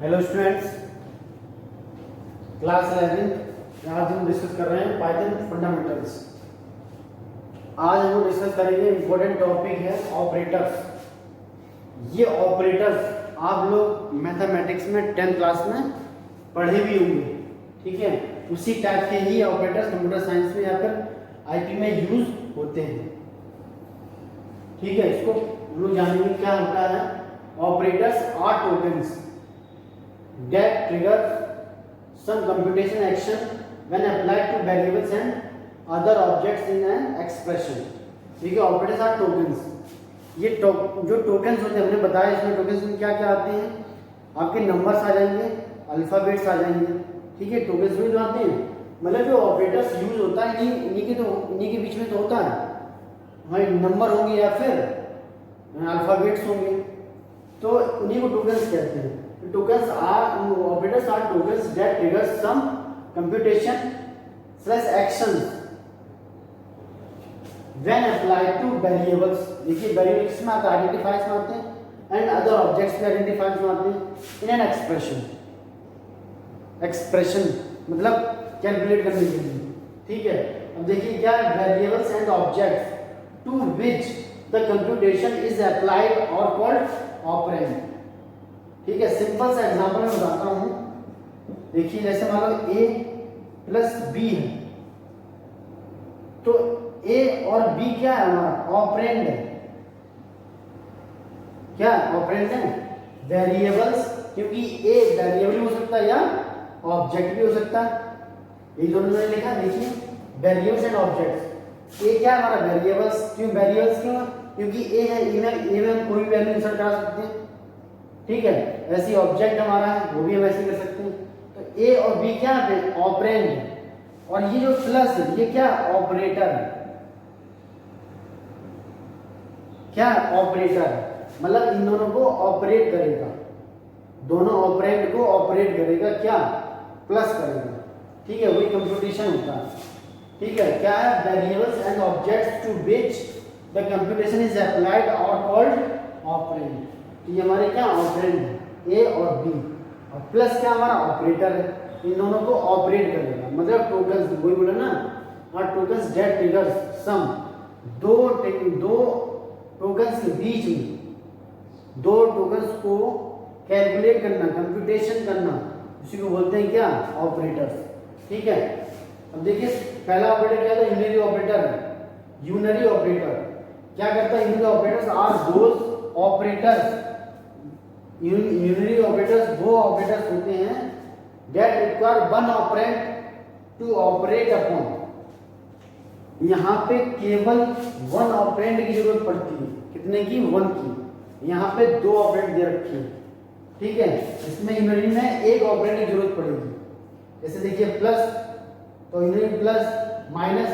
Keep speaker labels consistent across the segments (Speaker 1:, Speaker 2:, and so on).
Speaker 1: Hello students, class 11 आज हम discuss कर रहे हैं पाइथन फंडामेंटल्स। आज हम डिस्कस करेंगे इम्पोर्टेंट टॉपिक है ऑपरेटर्स। ये ऑपरेटर्स आप लोग मैथमेटिक्स में 10th क्लास में पढ़े भी होंगे, ठीक है। उसी टाइप के ही ऑपरेटर्स कंप्यूटर साइंस में या फिर आईटी में यूज होते हैं, ठीक है। इसको हम लोग जानेंगे क्या होता है। Operators are tokens that trigger some computation action when applied to variables and other objects in an expression। ठीक है, ऑपरेटर्स आर टोकन्स। ये जो टोकन्स होते हैं हमने बताया, इसमें टोकन्स में क्या क्या आते हैं, आपके नंबर्स आ जाएंगे, अल्फाबेट्स आ जाएंगे, ठीक है। टोकन्स में जो आते हैं मतलब जो ऑपरेटर्स यूज होता है इन्हीं के बीच में तो होता है, हमारे नंबर होंगे या फिर अल्फाबेट्स होंगे, तो उन्हीं को टोकन्स कहते हैं। Tokens are operators are tokens that trigger some computation slash actions when applied to variables। देखिए वेरिएबल्स में आते हैं, आइडेंटिफायर्स में आते हैं एंड अदर ऑब्जेक्ट्स में आइडेंटिफायर्स में आते हैं इन एन एक्सप्रेशन। एक्सप्रेशन मतलब कैलकुलेट करने के लिए, ठीक है। अब देखिए क्या है, variables and objects to which the computation is applied are called operand. ठीक है, सिंपल सा एग्जांपल मैं बताता हूं। देखिए जैसे मान लो a प्लस बी है, तो a और b क्या है, हमारा ऑपरेंड है। क्या ऑपरेंड है? वेरिएबल्स, क्योंकि a वेरिएबल भी हो सकता है या ऑब्जेक्ट भी हो सकता है। ये दोनों मैंने लिखा, देखिए वेरिएबल्स एंड ऑब्जेक्ट्स। a क्या है हमारा वेरिएबल्स, क्यों वेरिएबल्स क्यों? क्योंकि a है, a में हम कोई भी वैल्यू इंसर्ट करा सकते हैं, ठीक है। ऐसी ऑब्जेक्ट हमारा है, वो भी हम ऐसे कर सकते हैं। तो ए और बी क्या है, ऑपरेंड है। और ये जो प्लस है ये क्या, ऑपरेटर है। क्या ऑपरेटर है, मतलब इन दोनों को ऑपरेट करेगा, दोनों ऑपरेंड को ऑपरेट करेगा, क्या प्लस करेगा, ठीक है। वही कंप्यूटेशन होता है, ठीक है। क्या है, variables and objects to which the computation is applied are called operand. तो ये हमारे क्या ऑपरेंड है, ए और बी, और प्लस क्या हमारा ऑपरेटर है, इन दोनों को ऑपरेट करेगा। मतलब टोकन्स, वही बोला ना, और टोकन्स दैट ट्रिगर्स सम, दो टोकन्स के बीच में दो टोकन्स को कैलकुलेट करना, कंप्यूटेशन करना, उसी को बोलते हैं क्या, ऑपरेटर्स, ठीक है। अब देखिए पहला ऑपरेटर क्या था, यूनरी ऑपरेटर है। यूनरी ऑपरेटर क्या करता है, unary operators are those operators, unary operators वो ऑपरेटर्स होते हैं that require one operand to operate upon. यहाँ पे केवल वन ऑपरेंड की जरूरत पड़ती है, कितने की, वन की। यहाँ पे दो ऑपरेंड दे रखे हैं, ठीक है। इसमें यूनरी में एक ऑपरेंड की जरूरत पड़ेगी। जैसे देखिए प्लस, तो unary plus, minus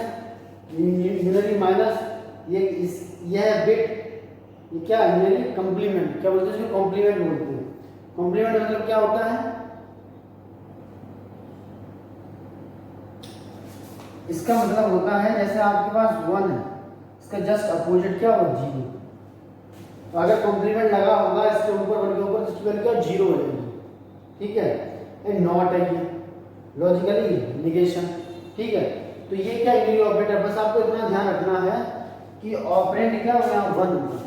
Speaker 1: unary minus, यह बिट, ये क्या है, कंप्लीमेंट। क्या बोलते हैं इसको, कॉम्प्लीमेंट बोलते हैं। कॉम्प्लीमेंट मतलब क्या होता है, इसका मतलब होता है जैसे आपके पास 1 है, इसका जस्ट अपोजिट क्या होगा, 0। तो अगर कॉम्प्लीमेंट लगा होगा इसके ऊपर 1 के ऊपर, तो इसकी वैल्यू क्या 0 हो जाएगी, ठीक है। ये नॉट है, ये लॉजिकली निगेशन, ठीक है। तो ये क्या है, ऑपरेटर। बस आपको इतना ध्यान रखना है कि ऑपरेंड क्या होगा, 1 होगा,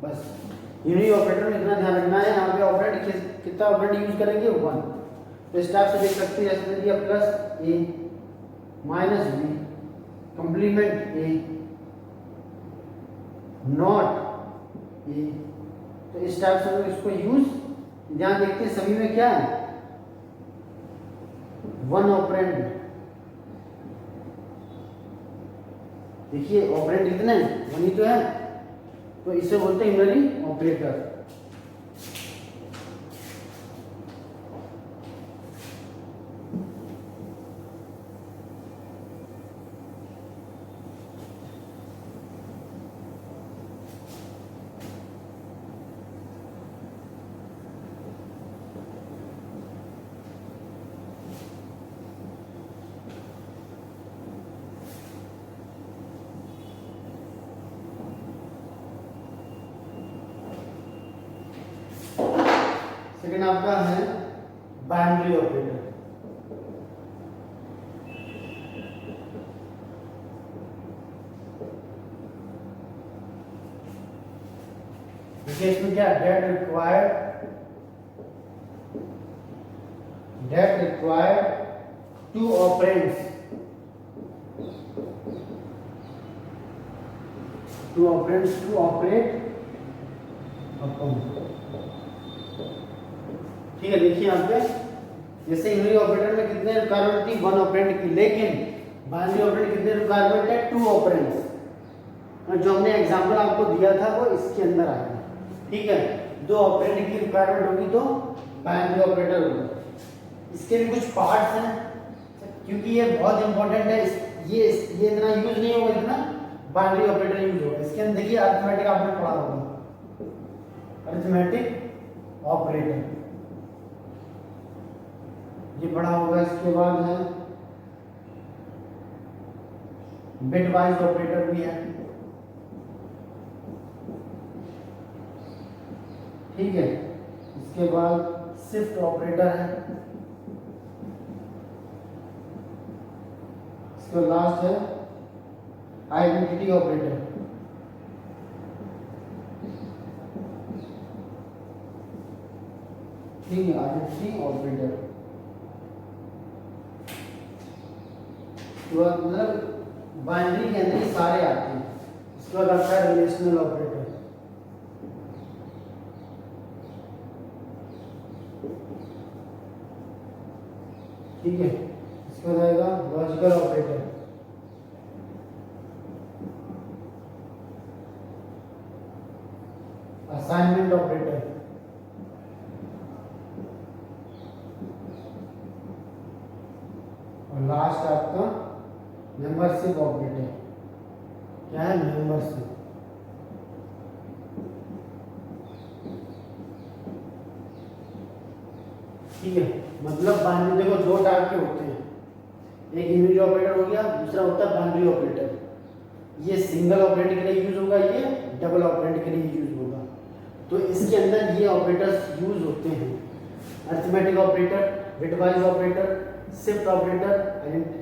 Speaker 1: बस। यूनरी ऑपरेटर में इतना ध्यान रखना है। यहाँ पे ऑपरेंड कितना ऑपरेंड यूज करेंगे, 1। तो इस टाइप से देख सकते हैं, जैसे दिया plus a minus b, complement a, not a. तो इस टाइप से हम इसको यूज, ध्यान देखते हैं सभी में क्या है, 1 ऑपरेंड। देखिए ऑपरेंड कितने, 1 ही तो है, तो इसे बोलते हैं यूनरी ऑपरेटर। सेकंड आपका है बाइनरी ऑपरेटर। देखिए इसमें क्या that required two operands to operate upon. ठीक है, देखिए यहाँ पे जैसे यूनिरी ऑपरेटर में कितने रिक्वायरमेंट थी, 1 ऑपरेंड की, लेकिन बाइनरी ऑपरेटर कितने रिक्वायरमेंट है, 2 ऑपरेंड्स। जो हमने एग्जांपल आपको दिया था वो इसके अंदर आएगा। ठीक है, 2 ऑपरेंड की रिक्वायरमेंट होगी तो बाइनरी ऑपरेटर होगा। इसके भी कुछ पार्ट्स हैं, क्योंकि ये बहुत इंपॉर्टेंट है, ये इतना यूज नहीं होगा जितना बाइनरी ऑपरेटर यूज होगा। इसके अंदर देखिए अरिथमेटिक आपने पढ़ा होगा, अरिथमेटिक ऑपरेटर ये पढ़ा होगा। इसके बाद है बिटवाइज ऑपरेटर भी है। ठीक है, इसके बाद शिफ्ट ऑपरेटर है। इसके लास्ट है आइडेंटिटी ऑपरेटर। ठीक है, आइडेंटिटी ऑपरेटर तो मतलब बाइनरी के अंदर सारे आते हैं। इसके बाद आता है रिलेशनल ऑपरेटर। ठीक है, इसके बाद आएगा लॉजिकल ऑपरेटर, असाइनमेंट ऑपरेटर, और लास्ट आपका मेंबरशिप ऑपरेटर। क्या है, मेंबरशिप। ठीक है, मतलब बाइनरी देखो 2 टाइप के होते हैं, एक यूनिरी ऑपरेटर हो गया, दूसरा होता है बाइनरी ऑपरेटर। ये सिंगल ऑपरेटर के लिए यूज होगा, ये डबल ऑपरेटर के लिए यूज होगा। तो इसके अंदर ये ऑपरेटर्स यूज होते हैं, arithmetic operator, bitwise operator, shift operator,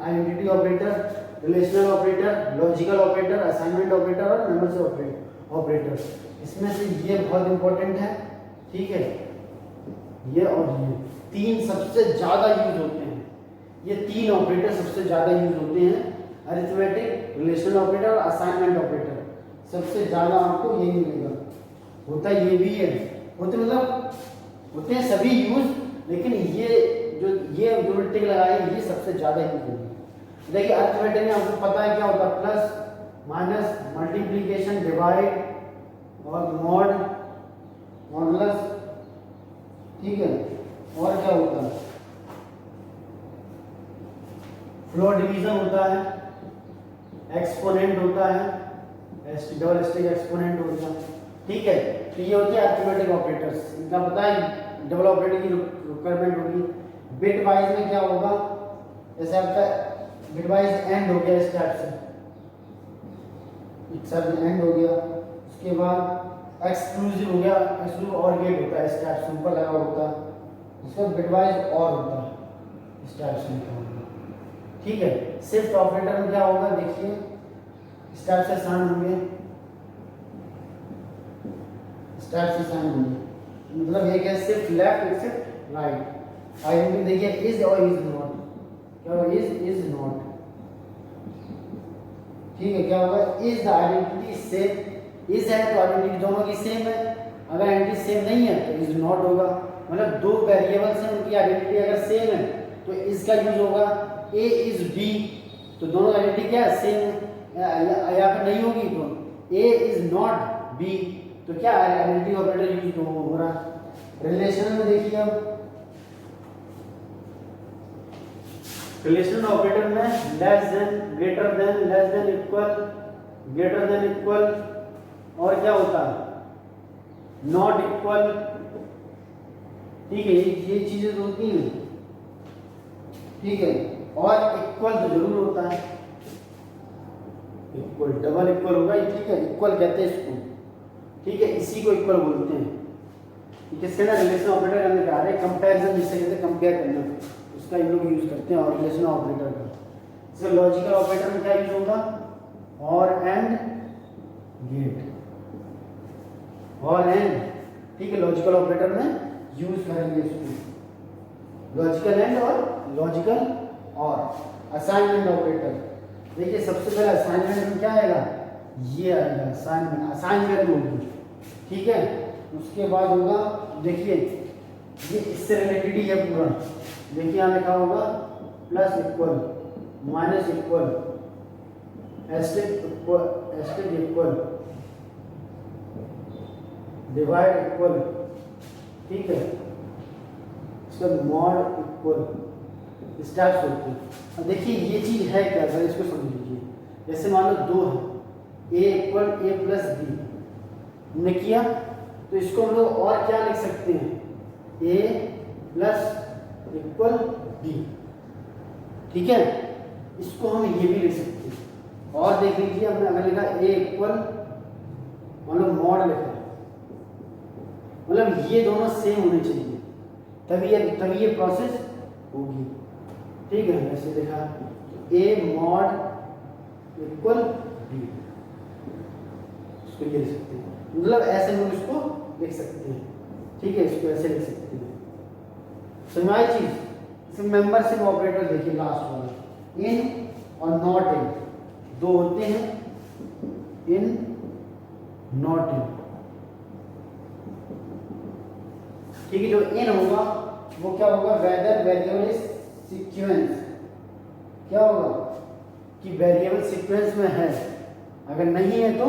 Speaker 1: identity operator, relational operator, logical operator, assignment operator और मेंबरशिप ऑपरेटर। इसमें से ये बहुत इंपॉर्टेंट है। ठीक है, ये और ये 3 सबसे ज्यादा यूज होते हैं। ये 3 ऑपरेटर सबसे ज्यादा यूज होते हैं, अरिथमेटिक, रिलेशनल ऑपरेटर और असाइनमेंट ऑपरेटर। सबसे ज्यादा आपको ये मिलेगा। होता ये भी है, होते हैं सभी यूज, लेकिन ये जो टिक लगाए ये सबसे ज्यादा यूज होगी। देखिए अरिथमेटिक में आपको पता है क्या होता है, प्लस माइनस, मल्टीप्लिकेशन, डिवाइड और मॉड, मॉडुलस। ठीक है, और क्या होता है, फ्लोर डिवीजन होता है, एक्सपोनेंट होता है, डबल स्टेज एक्सपोनेंट होता है। ठीक है, तो ये होती है अरिथमेटिक ऑपरेटर्स। इनका पता है डबल ऑपरेटर की रिक्वायरमेंट होगी। बिट वाइज में क्या होगा, जैसे आपका बिट वाइज एंड हो गया, इस टाइप से इट्स एंड हो गया। उसके बाद एक्सक्लूसिव हो गया, एक्सक्लूसिव और गेट होता है, इस टाइप से ऊपर लगा होता है। उसका बिट वाइज और होता है, इस टाइप से लिखा होगा। ठीक है, शिफ्ट ऑपरेटर में क्या होगा, देखिए इस टाइप से साइन होंगे, इस टाइप से साइन होंगे। मतलब एक है शिफ्ट लेफ्ट, एक शिफ्ट राइट। आइडेंटिटी देखिए इज और इज नॉट, क्या होगा, इज नॉट। ठीक है, क्या होगा, is the identity same, is है तो आइडेंटिटी दोनों की सेम है, अगर आइडेंटिटी सेम नहीं है तो इज नॉट होगा। मतलब 2 वेरिएबल्स हैं, उनकी आइडेंटिटी अगर सेम है तो इज का यूज होगा, ए इज बी, तो दोनों आइडेंटिटी क्या है, सेम है। या फिर नहीं होगी तो ए इज नॉट बी, तो क्या आइडेंटिटी ऑपरेटर यूज हो रहा है। रिलेशन में देखिए, अब रिलेशन ऑपरेटर में less than, greater than, less than, equal, greater than, equal, और क्या होता है, नॉट इक्वल। ठीक है, ये चीजें होती हैं। ठीक है, और इक्वल तो जरूर होता है, इक्वल, डबल इक्वल होगा। ठीक है, इक्वल कहते हैं इसको। ठीक है, इसी को इक्वल बोलते हैं। ठीक किसके अंदर, रिलेशन ऑपरेटर के अंदर आ रहे हैं, कंपैरिजन जिससे कहते हैं कंपेयर करना, उसका इन लोग यूज करते हैं और रिलेशन ऑपरेटर का। जैसे लॉजिकल ऑपरेटर में क्या यूज होगा, और एंड गेट, और एंड, ठीक है, लॉजिकल ऑपरेटर में यूज करेंगे इसको, लॉजिकल एंड और लॉजिकल और। असाइनमेंट ऑपरेटर, देखिए सबसे पहले असाइनमेंट में क्या आएगा, ये आएगा असाइनमेंट, असाइन वैल्यू होगी, ठीक है। उसके बाद होगा, देखिए ये इससे रिलेटेड ही है पूरा, देखिए यहाँ लिखा होगा plus equal, minus equal, asterisk equal, divide equal, ठीक है, इसका मॉड इक्वल, स्टेप्स होते हैं। अब देखिए ये चीज है क्या, अगर इसको समझ लीजिए, जैसे मान लो दो है, ए इक्वल ए प्लस बी हमने किया, तो इसको हम लोग और क्या लिख सकते हैं, ए प्लस इक्वल बी, ठीक है, इसको हम ये भी लिख सकते हैं। और देख लीजिए हमने अगर लिखा ए इक्वल, मतलब मॉड लिखा, मतलब ये दोनों सेम होने चाहिए, तभी ये प्रोसेस होगी, ठीक है। ऐसे लिखा ए मॉड इक्वल बी, इसको ये लिख सकते हैं, मतलब ऐसे हम इसको लिख सकते हैं, ठीक है, इसको ऐसे लिख सकते हैं। समझाई चीज। इसमें मेंबरशिप ऑपरेटर देखिए लास्ट वाला, इन और नॉट इन दो होते हैं, इन नॉट इन, ठीक है। जो इन होगा वो क्या होगा, वेदर वेरिएबल इज सीक्वेंस, क्या होगा कि वेरिएबल सीक्वेंस में है, अगर नहीं है तो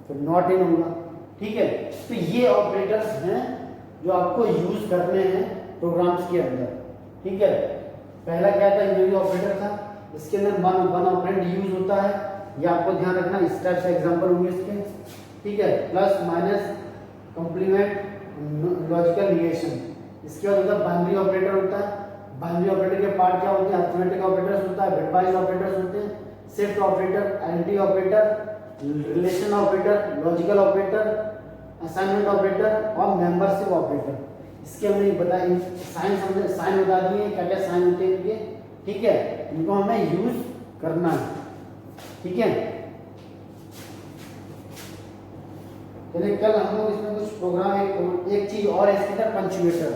Speaker 1: फिर नॉट इन होगा, ठीक है। तो ये ऑपरेटर्स हैं जो आपको यूज करने हैं प्रोग्राम्स के अंदर, ठीक है। पहला क्या था, यूनियन ऑपरेटर था, इसके अंदर वन ऑपरेंड यूज होता है, ये आपको ध्यान रखना, इस टाइप से एग्जांपल होंगे इसके, ठीक है। Plus minus complement logical relation, इसके बाद होता है बाइनरी ऑपरेटर होता है, बाइनरी ऑपरेटर के पार्ट क्या होते हैं, अरिथमेटिक ऑपरेटर्स होता है, बिटवाइज ऑपरेटर्स होते हैं, shift operator, identity operator, relation operator, logical operator, assignment operator और मेंबरशिप ऑपरेटर। इसके हमने बताया, साइन बता दिए क्या क्या साइन होते हैं इनके, ठीक है, इनको हमें यूज करना है, ठीक है। चलिए कल हम लोग इसमें कुछ प्रोग्राम, एक चीज और है इसके अंदर, पंचुएटर,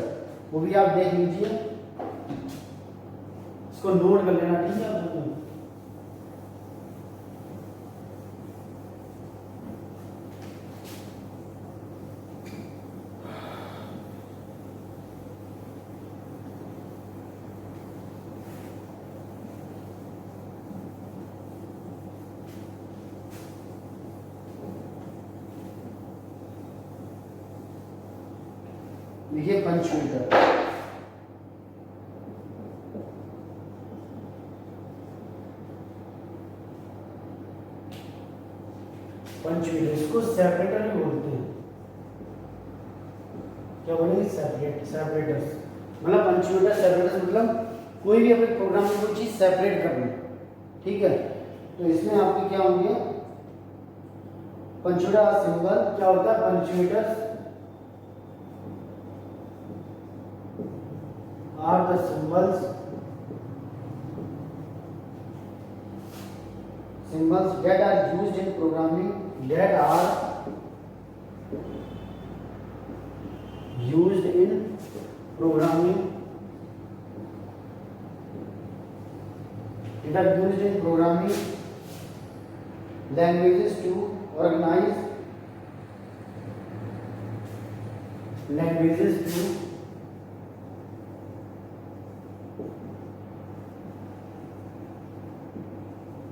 Speaker 1: वो भी आप देख लीजिए, इसको नोट कर लेना, ठीक है। देखिए पंचुएटर, पंचुएटर इसको सेपरेटर भी बोलते हैं, क्या बोलेंगे, सेपरेटर्स, मतलब पंचुएटर सेपरेटर्स, मतलब कोई भी अपने प्रोग्राम में कोई चीज सेपरेट करना, ठीक है। तो इसमें आपके क्या होंगे, पंचुएटर सिंबल क्या होता है, पंचुएटर्स are the symbols that are used in programming, that are used in programming, that are used in programming languages to organize languages to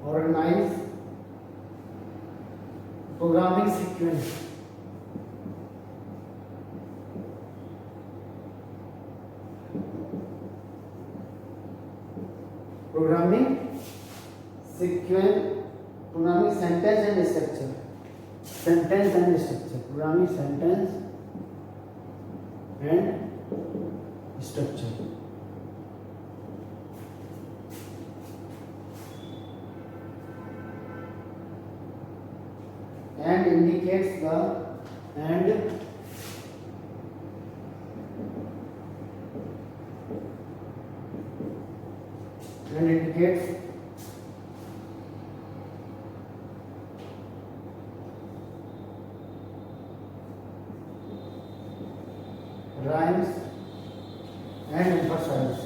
Speaker 1: organize programming sequence, programming sequence, programming sentence and structure, sentence and structure, programming sentence and structure. And indicates the and and indicates rhymes and emphasize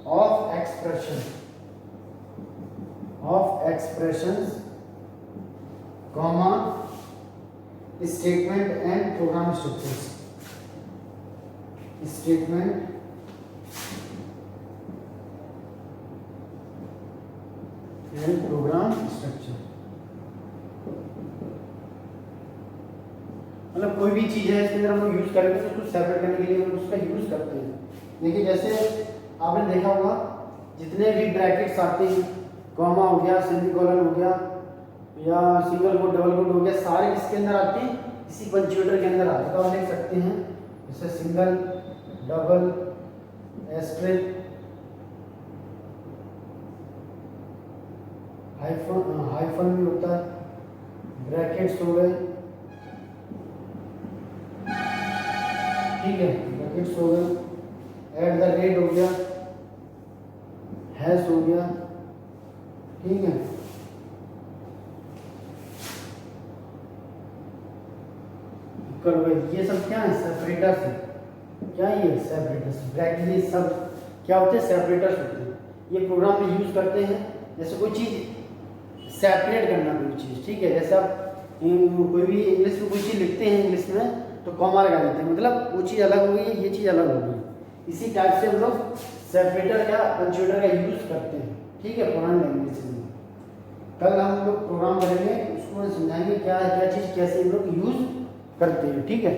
Speaker 1: of expressions, comma, statement and program structures. Statement and program structure, मतलब कोई भी चीज है इसके अंदर हम लोग use करेंगे तो उसको सेपरेट करने के लिए हम उसका यूज करते हैं। देखिए जैसे आपने देखा होगा जितने भी ब्रैकेट्स आते हैं, कॉमा हो गया, सेमीकोलन हो गया या सिंगल कोट डबल कोट हो गया, सारे किसके अंदर आते हैं, इसी पंक्चुएटर के अंदर आते हैं। तो आप लिख सकते हैं जैसे सिंगल, डबल, एस्ट्रिक, हाइफन भी होता है, ब्रैकेट्स हो गए, ठीक है, ब्रैकेट्स हो गए, एट द रेट हो गया, हैश हो गया, ठीक है, ये सब क्या है, सेपरेटर्स है। क्या ये सेपरेटर्स, ब्रैकेट, ये सब क्या होते हैं, सेपरेटर्स होते हैं। ये प्रोग्राम में यूज करते हैं जैसे कोई चीज सेपरेट करना, कोई चीज, ठीक है। जैसे आप कोई भी इंग्लिश में कोई चीज लिखते हैं, इंग्लिश में तो कॉमा लगा देते हैं, मतलब वो चीज अलग हो गई, ये चीज अलग हो गई। इसी टाइप से हम लोग सेपरेटर का, पंक्चुएटर का यूज करते हैं, ठीक है, पुरानी लैंग्वेज में। कल हम लोग प्रोग्राम करेंगे, उसको समझाएंगे क्या क्या चीज कैसे हम लोग यूज करते हैं, ठीक है।